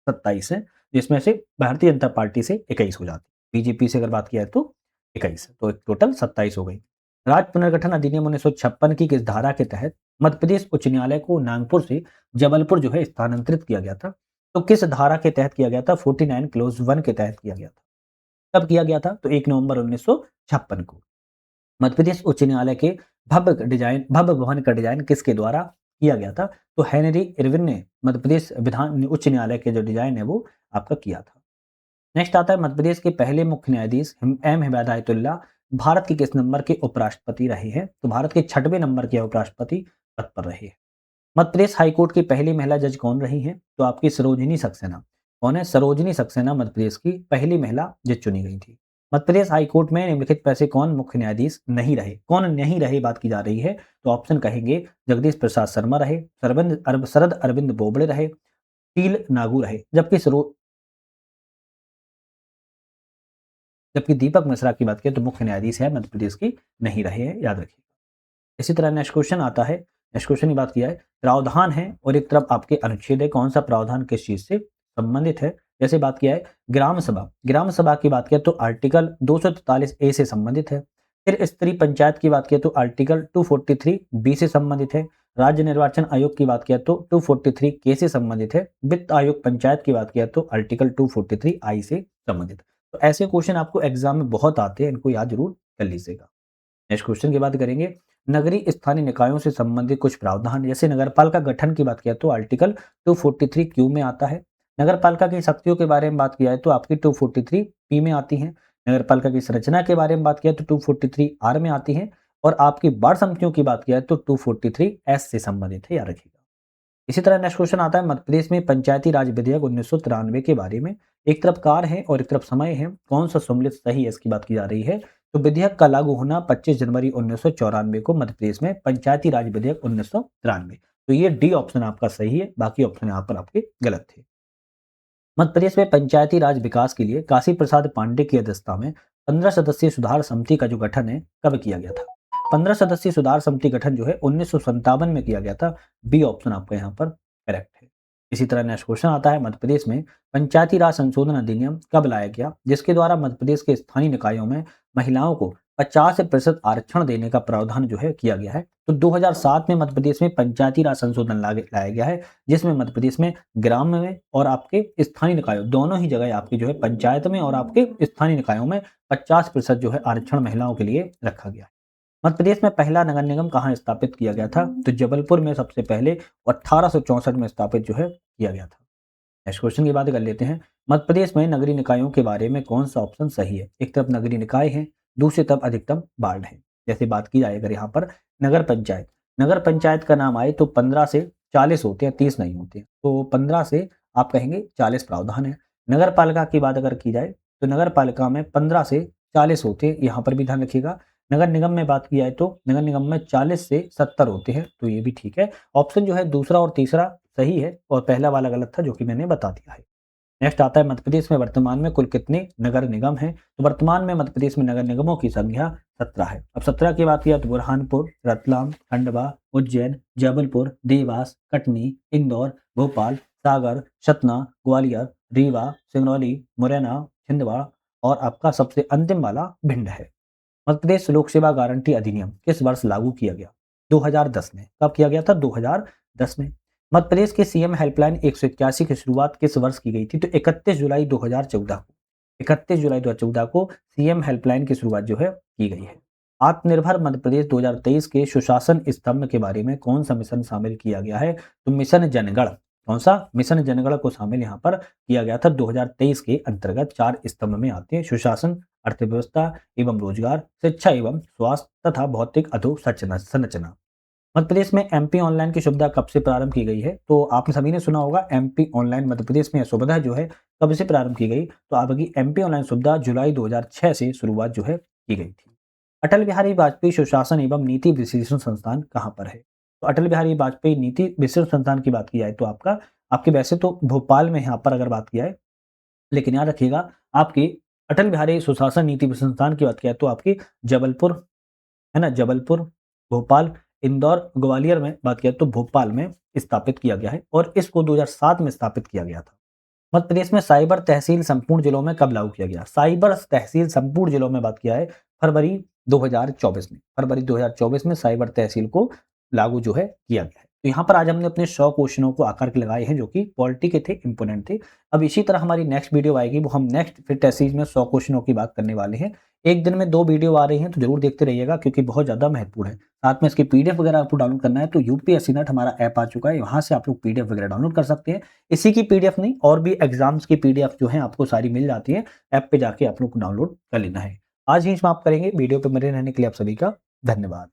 27 है, जिसमें से भारतीय जनता पार्टी से 21 हो जाती है। बीजेपी से अगर बात किया तो 21 है, तो टोटल 27 हो गई। राज्य पुनर्गठन अधिनियम 1956 की किस धारा के तहत मध्य प्रदेश उच्च न्यायालय को नागपुर से जबलपुर जो है स्थानांतरित किया गया था? तो किस धारा के तहत किया गया था? 49 क्लोज 1 के तहत किया गया था। कब किया गया था? तो 1 नवंबर 1956 को। मध्य प्रदेश उच्च न्यायालय के भव्य भवन का डिजाइन किसके द्वारा किया गया था? तो हेनरी इरविन ने मध्य प्रदेश विधान उच्च न्यायालय के जो डिजाइन है वो आपका किया था। नेक्स्ट आता है मध्य प्रदेश के पहले मुख्य न्यायाधीश एम हिदायतुल्लाह भारत के किस नंबर के उपराष्ट्रपति रहे हैं? तो भारत के 6वें नंबर के उपराष्ट्रपति पद पर रहे हैं। मध्य प्रदेश हाईकोर्ट की पहली महिला जज कौन रही हैं? तो आपकी सरोजिनी सक्सेना। कौन है? सरोजिनी सक्सेना मध्य प्रदेश की पहली महिला जज चुनी गई थी। मध्य प्रदेश हाईकोर्ट में निम्नलिखित में से कौन मुख्य न्यायाधीश नहीं रहे? कौन नहीं रहे बात की जा रही है? तो ऑप्शन कहेंगे जगदीश प्रसाद शर्मा रहे, शरद अरविंद बोबड़े रहे, टील नागू रहे, जबकि दीपक मिश्रा की बात करें तो मुख्य न्यायाधीश है मध्य प्रदेश की नहीं रहे हैं, याद रखिए। इसी तरह नेक्स्ट क्वेश्चन आता है। नेक्स्ट क्वेश्चन की बात किया है, प्रावधान है और एक तरफ आपके अनुच्छेद है, कौन सा प्रावधान किस चीज से संबंधित है? जैसे बात किया है ग्राम सभा की बात किया तो आर्टिकल 243 ए से संबंधित है। फिर स्तरीय पंचायत की बात किया तो आर्टिकल 243 बी से संबंधित है। राज्य निर्वाचन आयोग की बात किया तो 243 के से संबंधित है। वित्त आयोग पंचायत की बात किया तो आर्टिकल 243 आई से संबंधित। तो ऐसे क्वेश्चन आपको एग्जाम में बहुत आते हैं, इनको याद जरूर कर लीजिएगा। नेक्स्ट क्वेश्चन की बात करेंगे, नगरीय स्थानीय निकायों से संबंधित कुछ प्रावधान। जैसे नगरपालिका गठन की बात किया तो आर्टिकल 243 क्यू में आता है। नगरपालिका की शक्तियों के बारे में बात किया है तो आपकी 243 पी में आती है। नगरपालिका की संरचना के बारे में बात किया तो 243 आर में आती है। और आपकी वार्ड समितियों की बात किया है तो 243 एस से संबंधित है, याद रखिएगा। इसी तरह नेक्स्ट क्वेश्चन आता है मध्य प्रदेश में पंचायती राज विधेयक 1993 के बारे में। एक तरफ कार है और एक तरफ समय है, कौन सा सम्मिलित सही है इसकी बात की जा रही है? तो विधेयक का लागू होना 25 जनवरी 1994 को मध्य प्रदेश में पंचायती राज विधेयक 1993। तो ये डी ऑप्शन आपका सही है, बाकी ऑप्शन यहाँ पर आपके गलत थे। मध्य प्रदेश में पंचायती राज विकास के लिए काशी प्रसाद पांडे की अध्यक्षता में 15 सदस्यीय सुधार समिति का जो गठन है कब किया गया था? 15 सदस्यीय सुधार समिति गठन जो है 1957 में किया गया था। बी ऑप्शन आपका यहाँ पर करेक्ट है। इसी तरह नेक्स्ट क्वेश्चन आता है, मध्य प्रदेश में पंचायती राज संशोधन अधिनियम कब लाया गया जिसके द्वारा मध्य प्रदेश के स्थानीय निकायों में महिलाओं को 50% आरक्षण देने का प्रावधान जो है किया गया है? तो 2007 में मध्य प्रदेश में पंचायती राज संशोधन लाया गया है, जिसमें मध्य प्रदेश में ग्राम में और आपके स्थानीय निकायों दोनों ही जगह आपकी जो है पंचायत में और आपके स्थानीय निकायों में 50% जो है आरक्षण महिलाओं के लिए रखा गया है। मध्य प्रदेश में पहला नगर निगम कहाँ स्थापित किया गया था? तो जबलपुर में सबसे पहले 1864 में स्थापित जो है किया गया था। नेक्स्ट क्वेश्चन की बात कर लेते हैं, मध्य प्रदेश में नगरीय निकायों के बारे में कौन सा ऑप्शन सही है? एक तरफ नगरीय निकाय है, दूसरी तरफ अधिकतम वार्ड है। जैसे बात की जाए अगर यहाँ पर नगर पंचायत का नाम आए तो 15 से 40 होते हैं, 30 नहीं होते हैं। तो 15 से आप कहेंगे 40 प्रावधान है। नगर पालिका की बात अगर की जाए तो नगर पालिका में 15 से 40 होते हैं, यहाँ पर भी ध्यान रखिएगा। नगर निगम में बात की जाए तो नगर निगम में 40 से 70 होते हैं, तो ये भी ठीक है। ऑप्शन जो है दूसरा और तीसरा सही है और पहला वाला गलत था जो कि मैंने बता दिया है। नेक्स्ट आता है, मध्य प्रदेश में वर्तमान में कुल कितने नगर निगम हैं? तो वर्तमान में मध्य प्रदेश में नगर निगमों की संख्या 17 है। अब 17 की बात किया तो बुरहानपुर, रतलाम, खंडवा, उज्जैन, जबलपुर, देवास, कटनी, इंदौर, भोपाल, सागर, सतना, ग्वालियर, रीवा, सिंगरौली, मुरैना, छिंदवाड़ा और आपका सबसे अंतिम वाला भिंड है। मध्य प्रदेश लोक सेवा गारंटी अधिनियम किस वर्ष लागू किया गया? 2010 में। कब किया गया था? 2010 में। मध्य प्रदेश के सीएम हेल्पलाइन 181 की शुरुआत किस वर्ष की गई थी? तो 31 जुलाई 2014 को। 31 जुलाई 2014 को सीएम हेल्पलाइन की शुरुआत जो है की गई है। आत्मनिर्भर मध्य प्रदेश 2023 के सुशासन स्तंभ के बारे में कौन सा मिशन शामिल किया गया है? तो मिशन जनगण। कौन सा? मिशन जनगण को शामिल यहाँ पर किया गया था। 2023 के अंतर्गत 4 स्तंभ में आते हैं: सुशासन, अर्थव्यवस्था एवं रोजगार, शिक्षा एवं स्वास्थ्य तथा भौतिक संरचना। मध्य प्रदेश में एमपी ऑनलाइन की सुविधा कब से प्रारंभ की गई है? तो आप सभी ने सुना होगा एमपी ऑनलाइन मध्य प्रदेश में सुविधा जो है कब से प्रारंभ की गई? तो आपकी एमपी ऑनलाइन सुविधा जुलाई 2006 से शुरुआत जो है की गई थी। अटल बिहारी वाजपेयी सुशासन एवं नीति विश्लेषण संस्थान कहाँ पर है? तो अटल बिहारी वाजपेयी नीति विश्लेषण संस्थान की बात की जाए तो आपके वैसे तो भोपाल में यहाँ पर अगर बात की जाए, लेकिन याद रखिएगा आपकी अटल बिहारी सुशासन नीति संस्थान की बात किया तो आपकी जबलपुर है ना, जबलपुर, भोपाल इंदौर, ग्वालियर में बात किया तो भोपाल में स्थापित किया गया है और इसको 2007 में स्थापित किया गया था। मध्य प्रदेश में साइबर तहसील संपूर्ण जिलों में कब लागू किया गया? साइबर तहसील संपूर्ण जिलों में बात किया है फरवरी 2024 में। फरवरी 2024 में साइबर तहसील को लागू जो है किया गया है। तो यहाँ पर आज हमने अपने 100 क्वेश्चनों को आकर के लगाए हैं जो कि पॉलिटी के थे, इंपोर्टेंट थे। अब इसी तरह हमारी नेक्स्ट वीडियो आएगी, वो हम नेक्स्ट फिर टेस्टिस में 100 क्वेश्चनों की बात करने वाले हैं। एक दिन में 2 वीडियो आ रही हैं तो ज़रूर देखते रहिएगा क्योंकि बहुत ज़्यादा महत्वपूर्ण है। साथ में इसकी पीडीएफ वगैरह आपको डाउनलोड करना है तो यूपीएससी नेट हमारा ऐप आ चुका है, वहाँ से आप लोग पीडीएफ वगैरह डाउनलोड कर सकते हैं। इसी की पीडीएफ नहीं और भी एग्जाम्स की पीडीएफ जो है आपको सारी मिल जाती है, ऐप पे जाके आप लोग को डाउनलोड कर लेना है। आज ही समाप्त करेंगे, वीडियो पे बने रहने के लिए आप सभी का धन्यवाद।